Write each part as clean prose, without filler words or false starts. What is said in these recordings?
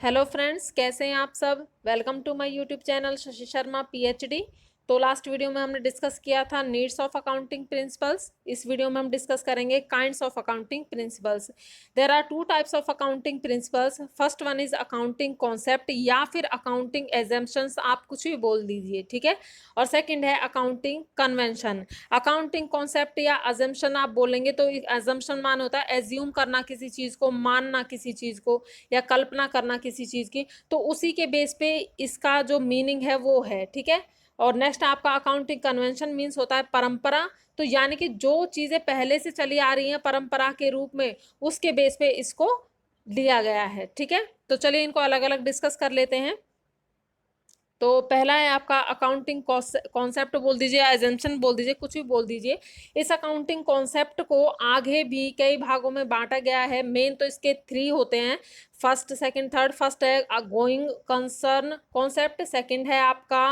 Hello friends, कैसे हैं आप सब। Welcome to my YouTube channel Shashi Sharma PhD. तो लास्ट वीडियो में हमने डिस्कस किया था नीड्स ऑफ अकाउंटिंग प्रिंसिपल्स। इस वीडियो में हम डिस्कस करेंगे kinds of accounting principles. There are two types of accounting principles. First one is accounting concept या फिर अकाउंटिंग एजम्पशंस, आप कुछ भी बोल दीजिए, ठीक है। और सेकंड है अकाउंटिंग कन्वेंशन। अकाउंटिंग कॉन्सेप्ट या अजम्पशन आप बोलेंगे तो अजम्पशन मान होता है एज्यूम करना किसी चीज को, मानना किसी चीज को या कल्पना करना किसी चीज की, तो उसी के बेस पे इसका जो मीनिंग है वो है, ठीक है। और नेक्स्ट आपका अकाउंटिंग कन्वेंशन मीन्स होता है परंपरा। तो यानी कि जो चीजें पहले से चली आ रही हैं परंपरा के रूप में, उसके बेस पे इसको लिया गया है, ठीक है। तो चलिए इनको अलग अलग डिस्कस कर लेते हैं। तो पहला है आपका अकाउंटिंग कॉन्सेप्ट बोल दीजिए, एजम्पशन बोल दीजिए, कुछ भी बोल दीजिए। इस अकाउंटिंग कॉन्सेप्ट को आगे भी कई भागों में बांटा गया है। मेन तो इसके थ्री होते हैं, फर्स्ट सेकंड थर्ड। फर्स्ट है गोइंग कंसर्न कॉन्सेप्ट, सेकंड है आपका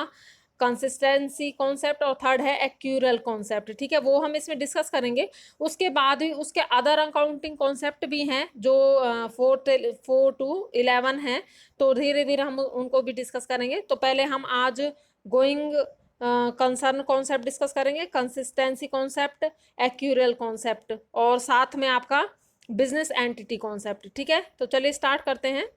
कंसिस्टेंसी कॉन्सेप्ट और थर्ड है एक्यूरल कॉन्सेप्ट, ठीक है। वो हम इसमें डिस्कस करेंगे। उसके बाद भी उसके अदर अकाउंटिंग कॉन्सेप्ट भी हैं जो 4 to 11 हैं। तो धीरे धीरे हम उनको भी डिस्कस करेंगे। तो पहले हम आज गोइंग कंसर्न कॉन्सेप्ट डिस्कस करेंगे, कंसिस्टेंसी कॉन्सेप्ट, एक्यूरल कॉन्सेप्ट और साथ में आपका बिजनेस एंटिटी कॉन्सेप्ट, ठीक है। तो चलिए स्टार्ट करते हैं।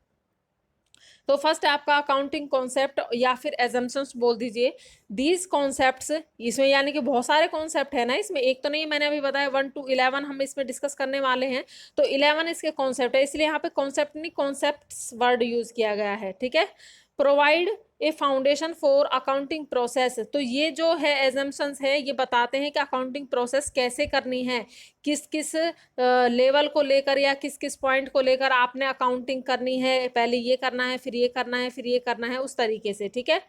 तो फर्स्ट आपका अकाउंटिंग कॉन्सेप्ट या फिर एजम्पशंस बोल दीजिए। दीज कॉन्सेप्ट्स, इसमें यानी कि बहुत सारे कॉन्सेप्ट है ना, इसमें एक तो नहीं, मैंने अभी बताया 1 to 11 हम इसमें डिस्कस करने वाले हैं। तो 11 इसके कॉन्सेप्ट है, इसलिए यहाँ पे कॉन्सेप्ट नहीं कॉन्सेप्ट्स वर्ड यूज किया गया है, ठीक है। Provide a foundation for accounting process. तो ये जो है एजम्पशंस है, ये बताते हैं कि अकाउंटिंग प्रोसेस कैसे करनी है, किस किस लेवल को लेकर या किस किस पॉइंट को लेकर आपने अकाउंटिंग करनी है। पहले ये करना है, फिर ये करना है, फिर ये करना है, उस तरीके से, ठीक है।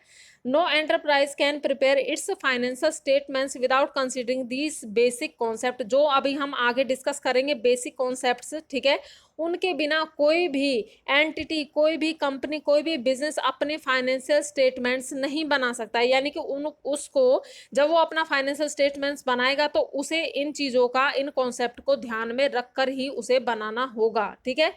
No enterprise can prepare its financial statements without considering these basic concept. जो अभी हम आगे डिस्कस करेंगे बेसिक कॉन्सेप्ट्स, ठीक है, उनके बिना कोई भी एंटिटी, कोई भी कंपनी, कोई भी बिजनेस अपने फाइनेंशियल स्टेटमेंट्स नहीं बना सकता है। यानी कि उसको जब वो अपना फाइनेंशियल स्टेटमेंट्स बनाएगा तो उसे इन चीज़ों का, इन कॉन्सेप्ट को ध्यान में रखकर ही उसे बनाना होगा, ठीक है।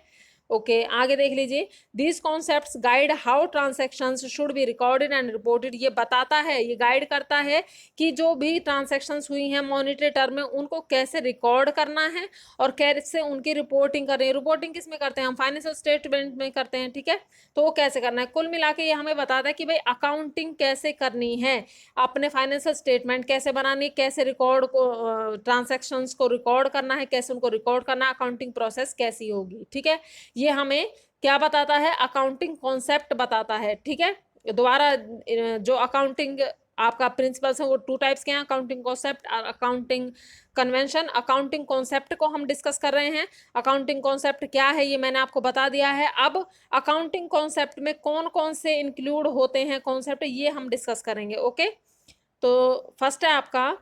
ओके, आगे देख लीजिए। These concepts guide how transactions should be recorded and reported. ये बताता है, ये गाइड करता है कि जो भी ट्रांजेक्शंस हुई हैं मॉनिटरी टर्म में, उनको कैसे रिकॉर्ड करना है और कैसे उनकी रिपोर्टिंग करें। रिपोर्टिंग किस में करते हैं हम, फाइनेंशियल स्टेटमेंट में करते हैं, ठीक है। तो वो कैसे करना है, कुल मिला के ये हमें बताता है कि भाई अकाउंटिंग कैसे करनी है, अपने फाइनेंशियल स्टेटमेंट कैसे बनानी, कैसे रिकॉर्ड को, ट्रांजेक्शंस को रिकॉर्ड करना है, कैसे उनको रिकॉर्ड करना है, अकाउंटिंग प्रोसेस कैसी होगी, ठीक है। ये हमें क्या बताता है, अकाउंटिंग कॉन्सेप्ट बताता है, ठीक है। दोबारा जो अकाउंटिंग आपका प्रिंसिपल्स है वो टू टाइप्स के हैं, अकाउंटिंग कॉन्सेप्ट और अकाउंटिंग कन्वेंशन। अकाउंटिंग कॉन्सेप्ट को हम डिस्कस कर रहे हैं। अकाउंटिंग कॉन्सेप्ट क्या है ये मैंने आपको बता दिया है। अब अकाउंटिंग कॉन्सेप्ट में कौन कौन से इंक्लूड होते हैं कॉन्सेप्ट, ये हम डिस्कस करेंगे, ओके। तो फर्स्ट है आपका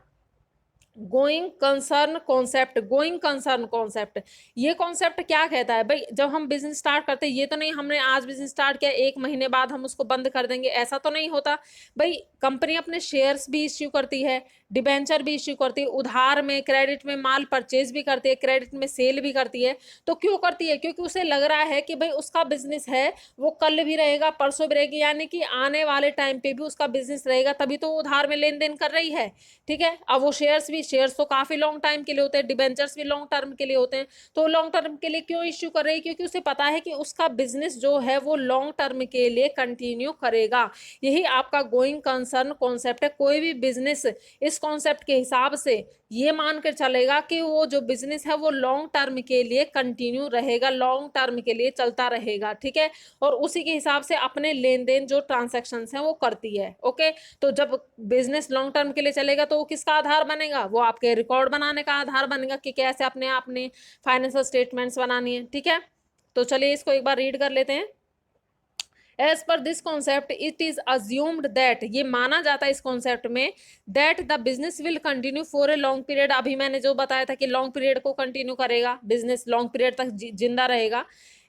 going concern concept. Going concern concept, ये कॉन्सेप्ट क्या कहता है भाई, जब हम बिजनेस स्टार्ट करते हैं, ये तो नहीं हमने आज बिजनेस स्टार्ट किया 1 महीने बाद हम उसको बंद कर देंगे, ऐसा तो नहीं होता भाई। कंपनी अपने शेयर्स भी इश्यू करती है, डिबेंचर भी इश्यू करती है, उधार में, क्रेडिट में माल परचेज भी करती है, क्रेडिट में सेल भी करती है। तो क्यों करती है, क्योंकि उसे लग रहा है कि भाई उसका बिजनेस है वो कल भी रहेगा, परसों भी रहेगी, यानी कि आने वाले टाइम पे भी उसका बिजनेस रहेगा, तभी तो उधार में लेन देन कर रही है, ठीक है। अब वो शेयर्स तो काफी लॉन्ग टाइम के लिए होते हैं, डिबेंचर्स भी लॉन्ग टर्म के लिए होते हैं। तो लॉन्ग टर्म के लिए क्यों इश्यू कर रही है, क्योंकि उसे पता है कि उसका बिजनेस जो है वो लॉन्ग टर्म के लिए कंटिन्यू करेगा। यही आपका गोइंग कंसर्न कॉन्सेप्ट है। कोई भी बिजनेस इस कॉन्सेप्ट के हिसाब से ये मानकर चलेगा कि वो जो बिजनेस है वो लॉन्ग टर्म के लिए कंटिन्यू रहेगा, लॉन्ग टर्म के लिए चलता रहेगा, ठीक है। और उसी के हिसाब से अपने लेन देन जो ट्रांजेक्शन है वो करती है, ओके। तो जब बिजनेस लॉन्ग टर्म के लिए चलेगा तो वो किसका आधार बनेगा, वो आपके रिकॉर्ड बनाने का आधार बनेगा कि कैसे अपने आपने फाइनेंशियल स्टेटमेंट्स बनानी है, ठीक है। तो चलिए इसको एक बार रीड कर लेते हैं। As per this concept it is assumed that, ये माना जाता है इस कॉन्सेप्ट में, that the business will continue for a long period. अभी मैंने जो बताया था कि लॉन्ग पीरियड को कंटिन्यू करेगा, बिजनेस लॉन्ग पीरियड तक जिंदा रहेगा।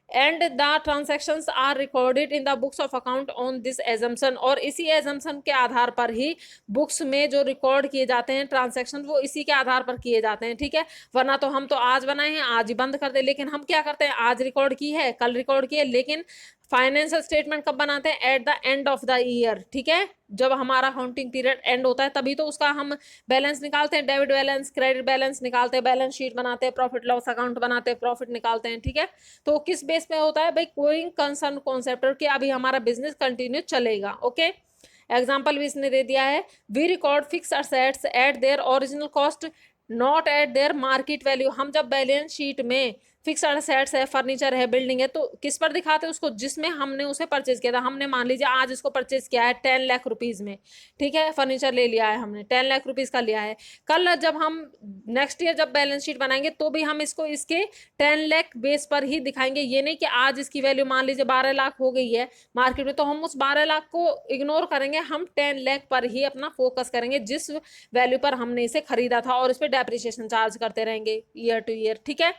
And the transactions are recorded in the books of account on this assumption, और इसी एजम्पशन के आधार पर ही बुक्स में जो रिकॉर्ड किए जाते हैं ट्रांजेक्शन, वो इसी के आधार पर किए जाते हैं, ठीक है। वरना तो हम तो आज बनाए हैं आज ही बंद कर दे, लेकिन हम क्या करते हैं, आज रिकॉर्ड की है, कल रिकॉर्ड की है, लेकिन फाइनेंशियल स्टेटमेंट कब बनाते हैं? At the end of the year, ठीक है, जब हमारा अकाउंटिंग पीरियड एंड होता है तभी तो उसका हम बैलेंस निकालते हैं, डेबिट बैलेंस, क्रेडिट बैलेंस निकालते हैं, बैलेंस शीट बनाते हैं, प्रॉफिट लॉस अकाउंट बनाते हैं, प्रॉफिट निकालते हैं, ठीक है। तो किस बेस पे होता है भाई? गोइंग कंसर्न कॉन्सेप्ट, कि अभी हमारा बिजनेस कंटिन्यू चलेगा। ओके, एग्जाम्पल भी इसने दे दिया है, we record fixed assets at their original cost not at their market value. हम जब बैलेंस शीट में फिक्स असेट्स है, फर्नीचर है, बिल्डिंग है, तो किस पर दिखाते हैं उसको? जिसमें हमने उसे परचेज किया था। हमने मान लीजिए आज इसको परचेज किया है 10 लाख रुपीज में, ठीक है, फर्नीचर ले लिया है हमने, 10 लाख रुपीज का लिया है। कल जब हम नेक्स्ट ईयर जब बैलेंस शीट बनाएंगे तो भी हम इसको इसके 10 लाख बेस पर ही दिखाएंगे। ये नहीं कि आज इसकी वैल्यू मान लीजिए 12 लाख हो गई है मार्केट में, तो हम उस 12 लाख को इग्नोर करेंगे, हम 10 लाख पर ही अपना फोकस करेंगे जिस वैल्यू पर हमने इसे खरीदा था, और इस पर डेप्रिसिएशन चार्ज करते रहेंगे ईयर टू ईयर, ठीक है।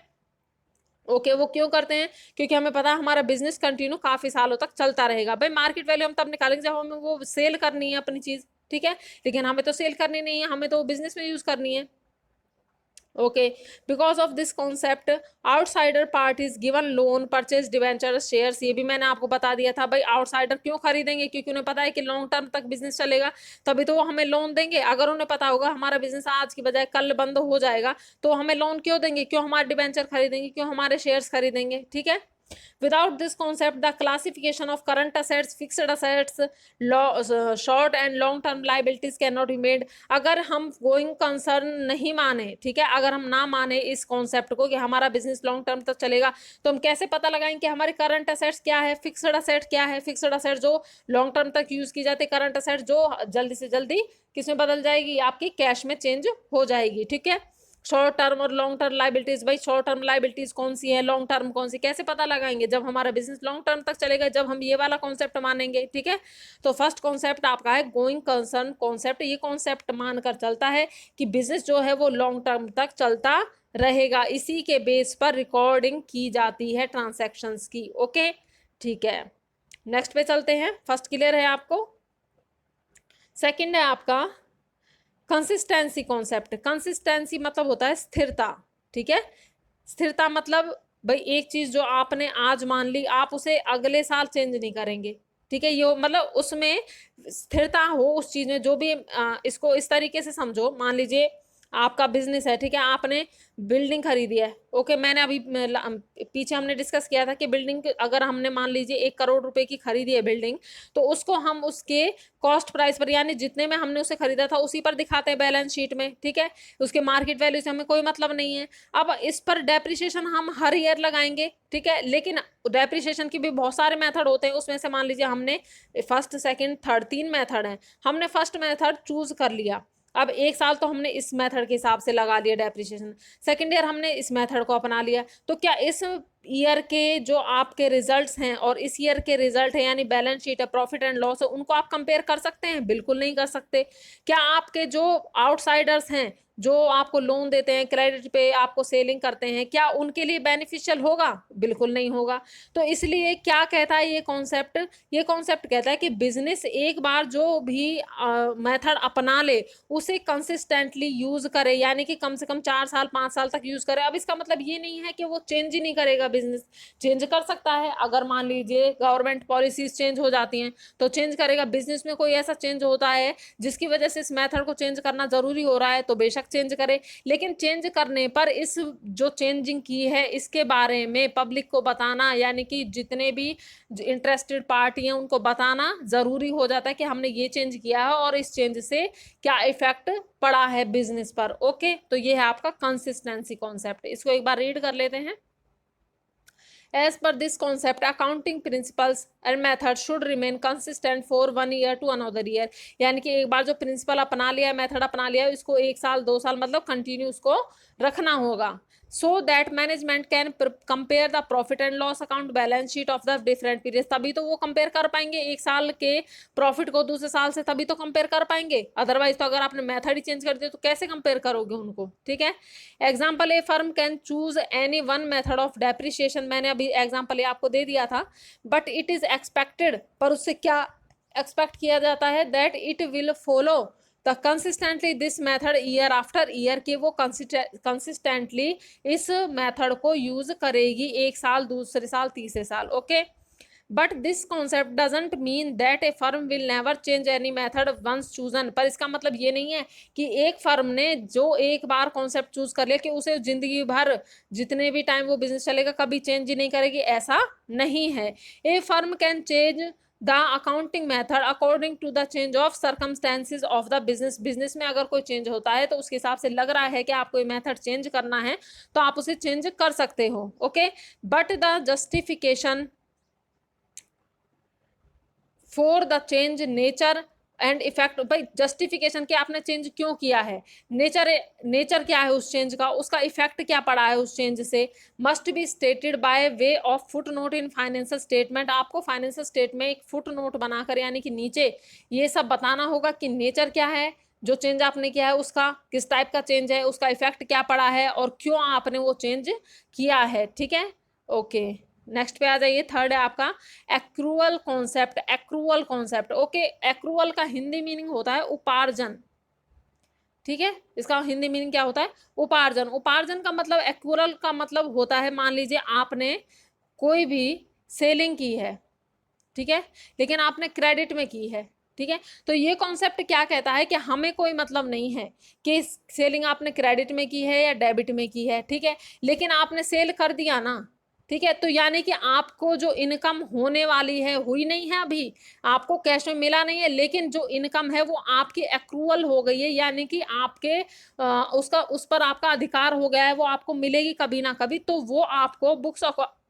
ओके, वो क्यों करते हैं? क्योंकि हमें पता है हमारा बिजनेस कंटिन्यू काफी सालों तक चलता रहेगा। भाई मार्केट वैल्यू हम तब निकालेंगे जब हमें वो सेल करनी है अपनी चीज, ठीक है, लेकिन हमें तो सेल करनी नहीं है, हमें तो बिजनेस में यूज करनी है। Okay, because of this concept outsider parties given loan purchase debenture shares, ये भी मैंने आपको बता दिया था। भाई आउटसाइडर क्यों खरीदेंगे? क्योंकि उन्हें पता है कि लॉन्ग टर्म तक बिजनेस चलेगा, तभी तो वो हमें लोन देंगे। अगर उन्हें पता होगा हमारा बिजनेस आज की बजाय कल बंद हो जाएगा, तो हमें लोन क्यों देंगे? क्यों हमारे डिवेंचर खरीदेंगे? क्यों हमारे शेयर्स खरीदेंगे? ठीक है। Without this concept, the classification of current assets, fixed assets, short and long term liabilities cannot be made. अगर हम गोइंग कंसर्न नहीं माने, ठीक है, अगर हम ना माने इस कॉन्सेप्ट को कि हमारा बिजनेस लॉन्ग टर्म तक चलेगा, तो हम कैसे पता लगाएंगे कि हमारे करंट असेट्स क्या है, फिक्स्ड असेट क्या है? फिक्स्ड असेट जो लॉन्ग टर्म तक यूज की जाती है, करंट असेट जो जल्दी से जल्दी किसमें बदल जाएगी? आपकी कैश में चेंज हो जाएगी, ठीक है। शॉर्ट टर्म और लॉन्ग टर्म लाइबिलिटीज, भाई शॉर्ट टर्म लाइबिलिटीज कौन सी है, लॉन्ग टर्म कौन सी, कैसे पता लगाएंगे? जब हमारा बिजनेस लॉन्ग टर्म तक चलेगा, जब हम ये वाला कॉन्सेप्ट मानेंगे, ठीक है। तो फर्स्ट कॉन्सेप्ट आपका है गोइंग कंसर्न कॉन्सेप्ट। ये कॉन्सेप्ट मानकर चलता है कि बिजनेस जो है वो लॉन्ग टर्म तक चलता रहेगा, इसी के बेस पर रिकॉर्डिंग की जाती है ट्रांसैक्शंस की। ओके, ठीक है, नेक्स्ट पे चलते हैं। फर्स्ट क्लियर है आपको? सेकंड है आपका कंसिस्टेंसी कॉन्सेप्ट। कंसिस्टेंसी मतलब होता है स्थिरता, ठीक है। स्थिरता मतलब भाई एक चीज जो आपने आज मान ली, आप उसे अगले साल चेंज नहीं करेंगे, ठीक है। ये मतलब उसमें स्थिरता हो उस चीज में, जो भी इसको इस तरीके से समझो, मान लीजिए आपका बिजनेस है, ठीक है, आपने बिल्डिंग खरीदी है। ओके, मैंने अभी पीछे हमने डिस्कस किया था कि बिल्डिंग अगर हमने मान लीजिए 1 करोड़ रुपए की खरीदी है बिल्डिंग, तो उसको हम उसके कॉस्ट प्राइस पर, यानी जितने में हमने उसे खरीदा था उसी पर दिखाते हैं बैलेंस शीट में, ठीक है। उसके मार्केट वैल्यू से हमें कोई मतलब नहीं है। अब इस पर डेप्रिसिएशन हम हर ईयर लगाएंगे, ठीक है, लेकिन डेप्रिसिएशन के भी बहुत सारे मेथड होते हैं। उसमें से मान लीजिए हमने फर्स्ट, सेकंड, थर्ड, 3 मेथड हैं, हमने फर्स्ट मेथड चूज कर लिया। अब 1 साल तो हमने इस मेथड के हिसाब से लगा लिया डेप्रिसिएशन, सेकेंड ईयर हमने इस मेथड को अपना लिया। तो क्या इस ईयर के जो आपके रिजल्ट्स हैं और इस ईयर के रिजल्ट है, यानी बैलेंस शीट है, प्रॉफिट एंड लॉस है, उनको आप कंपेयर कर सकते हैं? बिल्कुल नहीं कर सकते। क्या आपके जो आउटसाइडर्स हैं, जो आपको लोन देते हैं, क्रेडिट पे आपको सेलिंग करते हैं, क्या उनके लिए बेनिफिशियल होगा? बिल्कुल नहीं होगा। तो इसलिए क्या कहता है ये कॉन्सेप्ट? ये कॉन्सेप्ट कहता है कि बिजनेस एक बार जो भी मेथड अपना ले उसे कंसिस्टेंटली यूज करे, यानी कि कम से कम 4 साल 5 साल तक यूज करे। अब इसका मतलब ये नहीं है कि वो चेंज ही नहीं करेगा, बिजनेस चेंज कर सकता है। अगर मान लीजिए गवर्नमेंट पॉलिसीज चेंज हो जाती हैं तो चेंज करेगा। बिजनेस में कोई ऐसा चेंज होता है जिसकी वजह से इस मेथड को चेंज करना जरूरी हो रहा है, तो बेशक चेंज करे, लेकिन चेंज करने पर इस जो चेंजिंग की है इसके बारे में पब्लिक को बताना, यानी कि जितने भी इंटरेस्टेड पार्टी हैं उनको बताना जरूरी हो जाता है कि हमने ये चेंज किया है और इस चेंज से क्या इफेक्ट पड़ा है बिजनेस पर। ओके, तो ये है आपका कंसिस्टेंसी कॉन्सेप्ट। इसको एक बार रीड कर लेते हैं। As per this concept, accounting principles and methods should remain consistent for 1 year to another year। यानी कि एक बार जो प्रिंसिपल अपना लिया, मेथड अपना लिया, इसको 1 साल 2 साल मतलब कंटिन्यू उसको रखना होगा। So that management can compare the profit and loss account balance sheet of the different period. तभी तो वो कंपेयर कर पाएंगे एक साल के प्रॉफिट को दूसरे साल से, तभी तो कंपेयर कर पाएंगे। अदरवाइज तो अगर आपने मेथड ही चेंज कर दिया तो कैसे कंपेयर करोगे उनको, ठीक है। Example, A firm can choose any one method of depreciation. मैंने अभी एग्जाम्पल आपको दे दिया था। बट इट इज एक्सपेक्टेड, पर उससे क्या एक्सपेक्ट किया जाता है? That it will follow the consistently this method year after year, कि वो कंसिस्टेंटली इस मेथड को यूज करेगी एक साल, दूसरे साल, तीसरे साल। Okay, but this concept doesn't mean that a firm will never change any method once chosen. पर इसका मतलब ये नहीं है कि एक फर्म ने जो एक बार कॉन्सेप्ट चूज कर लिया कि उसे जिंदगी भर जितने भी टाइम वो बिजनेस चलेगा कभी चेंज ही नहीं करेगी, ऐसा नहीं है। A firm can change the accounting method according to the change of circumstances of the business. Business में अगर कोई चेंज होता है तो उसके हिसाब से लग रहा है कि आपको ये मेथड चेंज करना है तो आप उसे चेंज कर सकते हो। Okay, but the justification for the change nature and effect, भाई जस्टिफिकेशन कि आपने चेंज क्यों किया है, नेचर क्या है उस चेंज का, उसका इफेक्ट क्या पड़ा है उस चेंज से, must be stated by way of foot note in financial statement. आपको फाइनेंशियल स्टेट में एक फुट नोट बनाकर यानी कि नीचे ये सब बताना होगा कि नेचर क्या है, जो चेंज आपने किया है उसका किस टाइप का चेंज है, उसका इफेक्ट क्या पड़ा है और क्यों आपने वो चेंज किया है। ठीक है, ओके नेक्स्ट पे आ जाइए। थर्ड है आपका accrual concept. Accrual concept, okay, accrual का हिंदी मीनिंग होता है उपार्जन। ठीक है, इसका हिंदी मीनिंग क्या होता है, उपार्जन। उपार्जन का मतलब, एक्रूअल का मतलब होता है, मान लीजिए आपने कोई भी सेलिंग की है, ठीक है, लेकिन आपने क्रेडिट में की है। ठीक है, तो ये कॉन्सेप्ट क्या कहता है कि हमें कोई मतलब नहीं है कि सेलिंग आपने क्रेडिट में की है या डेबिट में की है, ठीक है, लेकिन आपने सेल कर दिया ना, ठीक है, तो यानी कि आपको जो इनकम होने वाली है हुई नहीं है, अभी आपको कैश में मिला नहीं है, लेकिन जो इनकम है वो आपकी एक्रूअल हो गई है, यानी कि आपके उसका उस पर आपका अधिकार हो गया है, वो आपको मिलेगी कभी ना कभी, तो वो आपको बुक्स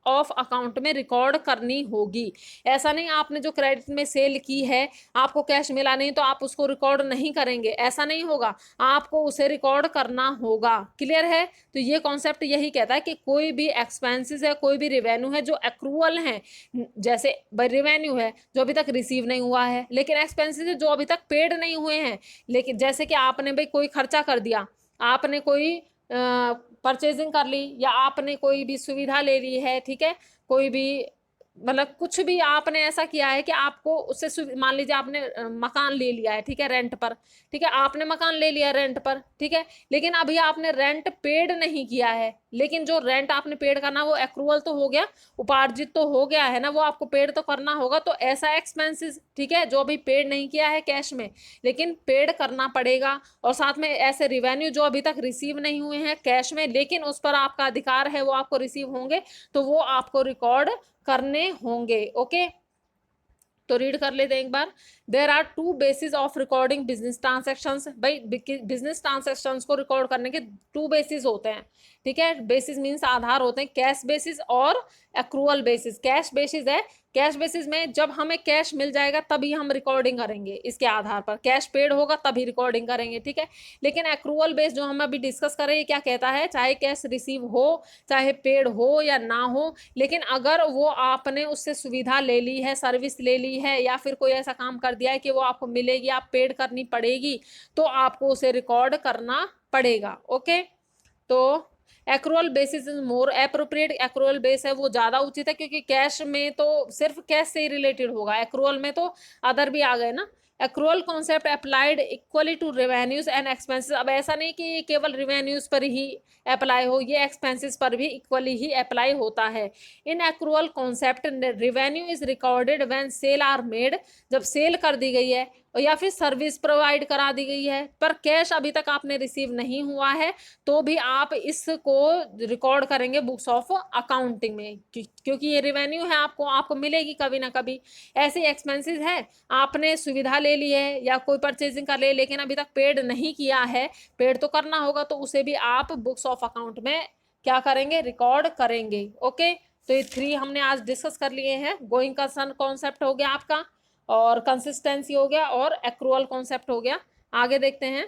ऑफ अकाउंट में रिकॉर्ड करनी होगी। ऐसा नहीं आपने जो क्रेडिट में सेल की है आपको कैश मिला नहीं तो आप उसको रिकॉर्ड नहीं करेंगे, ऐसा नहीं होगा, आपको उसे रिकॉर्ड करना होगा। क्लियर है, तो ये कॉन्सेप्ट यही कहता है कि कोई भी एक्सपेंसेस है, कोई भी रिवेन्यू है जो एक्रूअल है, जैसे रिवेन्यू है जो अभी तक रिसीव नहीं हुआ है, लेकिन एक्सपेंसेस है जो अभी तक पेड नहीं हुए हैं, लेकिन जैसे कि आपने भाई कोई खर्चा कर दिया, आपने कोई परचेजिंग कर ली या आपने कोई भी सुविधा ले ली है, ठीक है, कोई भी मतलब कुछ भी आपने ऐसा किया है कि आपको उससे, मान लीजिए आपने मकान ले लिया है, ठीक है, रेंट पर, ठीक है, आपने मकान ले लिया रेंट पर, ठीक है, लेकिन अभी आपने रेंट पेड नहीं किया है, लेकिन जो रेंट आपने पेड करना वो एक्रूअल तो हो गया, उपार्जित तो हो गया है ना, वो आपको पेड तो करना होगा, तो ऐसा एक्सपेंसेस, ठीक है, जो अभी पेड नहीं किया है कैश में लेकिन पेड करना पड़ेगा, और साथ में ऐसे रिवेन्यू जो अभी तक रिसीव नहीं हुए हैं कैश में लेकिन उस पर आपका अधिकार है वो आपको रिसीव होंगे, तो वो आपको रिकॉर्ड करने होंगे। ओके, तो रीड कर लेते हैं एक बार। There are two basis of recording business transactions. भाई बिजनेस ट्रांसेक्शंस को रिकॉर्ड करने के टू बेसिस होते हैं, ठीक है, बेसिस मीन्स आधार होते हैं, कैश बेसिस और एक्रूअल बेसिस। कैश बेसिस है, कैश बेसिस में जब हमें कैश मिल जाएगा तभी हम रिकॉर्डिंग करेंगे, इसके आधार पर कैश पेड होगा तभी रिकॉर्डिंग करेंगे, ठीक है, लेकिन एक्रूअल बेस जो हम अभी डिस्कस कर रहे हैं क्या कहता है, चाहे कैश रिसीव हो चाहे पेड हो या ना हो, लेकिन अगर वो आपने उससे सुविधा ले ली है, सर्विस ले ली है या फिर कोई ऐसा काम कर दिया है कि वो आपको मिलेगी, आप पेड करनी पड़ेगी, तो आपको उसे रिकॉर्ड करना पड़ेगा। ओके, तो accrual basis is more appropriate. Accrual base है वो ज्यादा उचित है क्योंकि कैश में तो सिर्फ कैश से ही रिलेटेड होगा, एक्रूअल में तो अदर भी आ गए ना। Accrual concept applied equally to revenues and expenses. अब ऐसा नहीं कि ये केवल रेवेन्यूज पर ही अप्लाई हो, ये एक्सपेंसेस पर भी इक्वली ही अप्लाई होता है। In accrual concept revenue is recorded when sale are made, जब सेल कर दी गई है या फिर सर्विस प्रोवाइड करा दी गई है पर कैश अभी तक आपने रिसीव नहीं हुआ है, तो भी आप इसको रिकॉर्ड करेंगे बुक्स ऑफ अकाउंटिंग में, क्योंकि ये रेवेन्यू है, आपको मिलेगी कभी ना कभी। ऐसे एक्सपेंसेस है, आपने सुविधा ले ली है या कोई परचेजिंग कर ले लेकिन अभी तक पेड नहीं किया है, पेड तो करना होगा, तो उसे भी आप बुक्स ऑफ अकाउंट में क्या करेंगे, रिकॉर्ड करेंगे। ओके, तो ये 3 हमने आज डिस्कस कर लिए हैं। गोइंग कंसर्न कॉन्सेप्ट हो गया आपका, और कंसिस्टेंसी हो गया, और एक्रूअल कॉन्सेप्ट हो गया। आगे देखते हैं,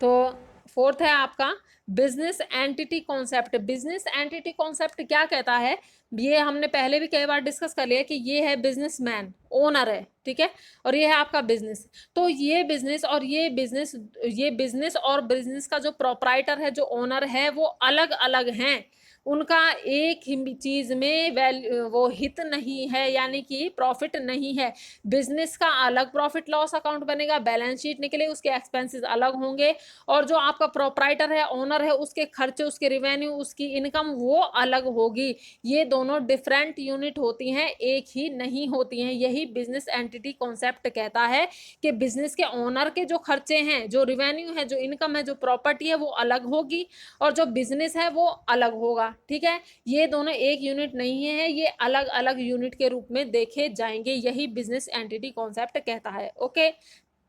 तो फोर्थ है आपका business entity concept. Business entity concept क्या कहता है, ये हमने पहले भी कई बार डिस्कस कर लिया कि ये है बिजनेसमैन, ओनर है, ठीक है, और ये है आपका बिजनेस। तो ये बिजनेस और बिजनेस का जो प्रोप्राइटर है, जो ओनर है, वो अलग अलग हैं। उनका एक ही चीज में वो हित नहीं है, यानी कि प्रॉफिट नहीं है। बिजनेस का अलग प्रॉफिट लॉस अकाउंट बनेगा, बैलेंस शीट निकले, उसके एक्सपेंसेस अलग होंगे, और जो आपका प्रोप्राइटर है, ओनर है, उसके खर्चे, उसके रिवेन्यू, उसकी इनकम वो अलग होगी। ये दोनों डिफरेंट यूनिट होती हैं, एक ही नहीं होती हैं। यही बिजनेस एंटिटी कॉन्सेप्ट कहता है कि बिजनेस के ओनर के जो खर्चे हैं, जो रिवेन्यू है, जो इनकम है, जो प्रॉपर्टी है, वो अलग होगी, और जो बिजनेस है वो अलग होगा। ठीक है, ये दोनों एक यूनिट नहीं है, ये अलग अलग यूनिट के रूप में देखे जाएंगे। यही बिजनेस एंटिटी कॉन्सेप्ट कहता है। ओके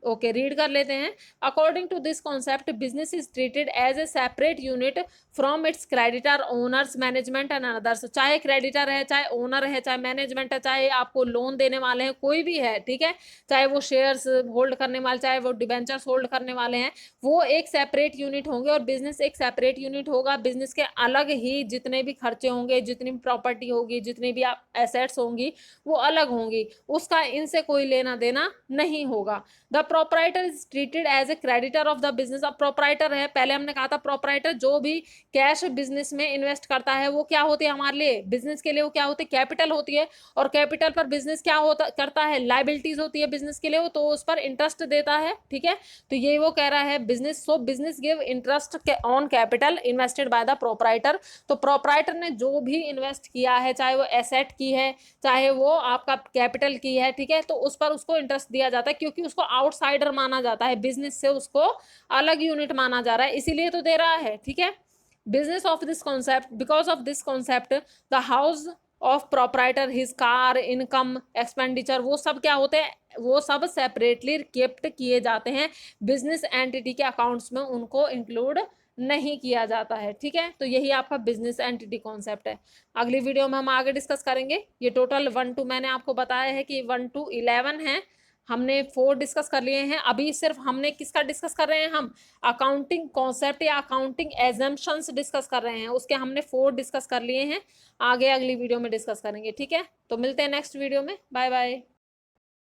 ओके, रीड कर लेते हैं। According to this concept, business is treated as a separate unit from its creditor, owners, management and others. चाहे क्रेडिटर है, चाहे ओनर है, चाहे मैनेजमेंट है, चाहे आपको लोन देने वाले हैं, कोई भी है, ठीक है, चाहे वो शेयर्स होल्ड करने वाले, चाहे वो डिबेंचर्स होल्ड करने वाले हैं, वो एक सेपरेट यूनिट होंगे, और बिजनेस एक सेपरेट यूनिट होगा। बिजनेस के अलग ही जितने भी खर्चे होंगे, जितनी भी प्रॉपर्टी होगी, जितनी भी एसेट्स होंगी, वो अलग होंगी, उसका इनसे कोई लेना देना नहीं होगा। The proprietor is treated as a creditor of the business. अब प्रोपराइटर है, पहले हमने कहा था प्रोपराइटर जो भी कैश बिजनेस में इन्वेस्ट करता है, वो क्या होती है हमारे लिए, बिजनेस के लिए वो क्या होती है, कैपिटल होती है, और कैपिटल पर बिजनेस क्या होता करता है, लाइबिलिटीज होती है बिजनेस के लिए, वो तो उस पर इंटरेस्ट देता है। ठीक है, तो ये वो कह रहा है business, so business give interest on capital invested by the proprietor. तो प्रोपराइटर ने जो भी इन्वेस्ट किया है, चाहे वो एसेट की है, चाहे वो आपका कैपिटल की है, ठीक है, तो उस पर उसको इंटरेस्ट दिया जाता है, क्योंकि उसको आउटसाइडर माना जाता है, बिजनेस से उसको अलग यूनिट माना जा रहा है, इसीलिए तो दे रहा है। ठीक है, business of this concept, because of this concept the house of proprietor, his car, income, expenditure, वो सब क्या होते हैं, वो सब सेपरेटली केप्ट किए जाते हैं, बिजनेस एंटिटी के अकाउंट्स में उनको इंक्लूड नहीं किया जाता है। ठीक है, तो यही आपका बिजनेस एंटिटी कॉन्सेप्ट है। अगली वीडियो में हम आगे डिस्कस करेंगे। ये टोटल 1 to मैंने आपको बताया है कि 1 to 11 है, हमने 4 डिस्कस कर लिए हैं। अभी सिर्फ हमने किसका डिस्कस कर रहे हैं, हम अकाउंटिंग कॉन्सेप्ट या अकाउंटिंग एजम्पशंस डिस्कस कर रहे हैं, उसके हमने 4 डिस्कस कर लिए हैं। आगे अगली वीडियो में डिस्कस करेंगे। ठीक है, तो मिलते हैं नेक्स्ट वीडियो में। Bye bye.